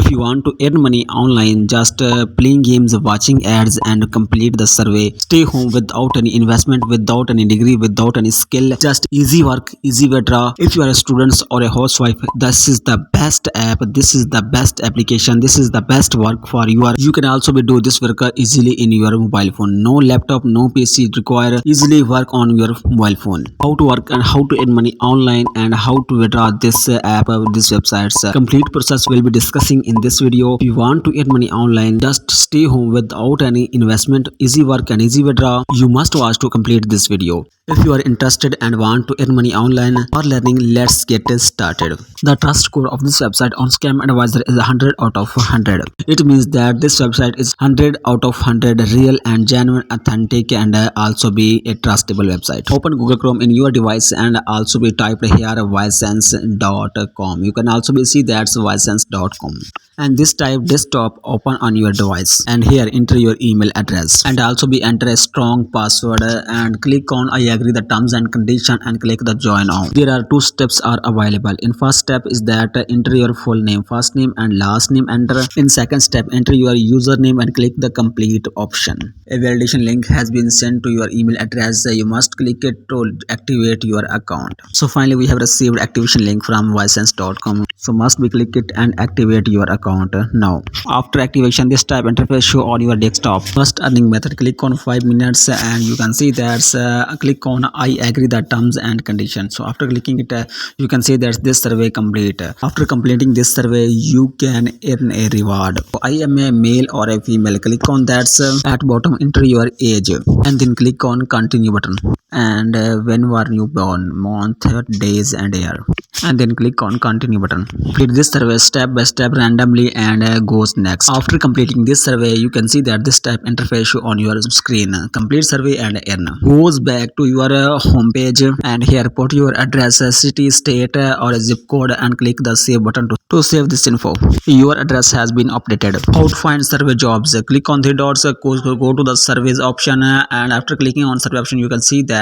If you want to earn money online, just playing games, watching ads, and complete the survey, stay home without any investment, without any degree, without any skill, just easy work, easy withdraw. If you are a student or a housewife, this is the best app, this is the best application, this is the best work for you. You can also be do this work easily in your mobile phone. No laptop, no PC, require easily work on your mobile phone. How to work and how to earn money online and how to withdraw this app, this websites. Complete process will be discussing in this video. If you want to earn money online, just stay home without any investment, easy work and easy withdraw. You must watch to complete this video. If you are interested and want to earn money online or learning, let's get started. The trust score of this website on Scam Advisor is 100 out of 100. It means that this website is 100 out of 100 real and genuine, authentic, and also be a trustable website. Open Google Chrome in your device and also be typed here Ysense.com. You can also be see that's Ysense.com. And this type desktop open on your device, and here enter your email address and also be enter a strong password and click on I agree the terms and condition and click the join now. There are two steps are available. In first step is that enter your full name, first name and last name, enter. In second step, enter your username and click the complete option. A validation link has been sent to your email address. You must click it to activate your account. So finally we have received activation link from Ysense.com. So must be click it and activate your account now. After activation, this type interface show on your desktop. First earning method, click on 5 minutes and you can see there's click on I agree the terms and conditions. So after clicking it, you can see that this survey complete. After completing this survey, you can earn a reward. I am a male or a female, click on that. At bottom enter your age and then click on continue button, and when were you born, month, days and year, and then click on continue button. Complete this survey step by step randomly and goes next. After completing this survey, you can see that this type interface show on your screen. Complete survey and earn. Goes back to your home page, and here put your address, city, state or zip code and click the save button to save this info. Your address has been updated. How to find survey jobs, click on 3 dots, go to the surveys option, and after clicking on survey option, you can see that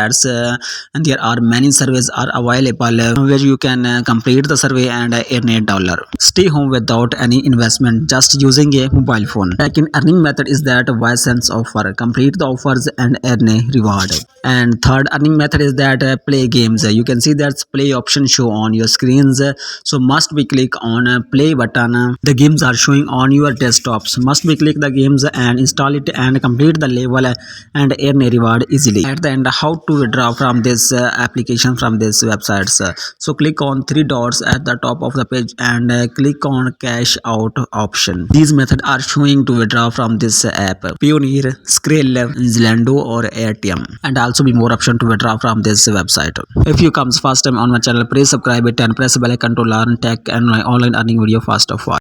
and there are many surveys are available where you can complete the survey and earn $1. Stay home without any investment, just using a mobile phone. Second earning method is that Ysense offer. Complete the offers and earn a reward. And third earning method is that play games. You can see that play option show on your screens. So must be click on play button. The games are showing on your desktops. Must be click the games and install it and complete the level and earn a reward easily. At the end, how to withdraw from this application, from this websites. So click on 3 dots at the top of the page and click on cash out option. These methods are showing to withdraw from this app: Pioneer, Skrill, Zalando or ATM, and also be more option to withdraw from this website. If you comes first time on my channel, please subscribe it and press bell icon to learn tech and my online earning video first of all.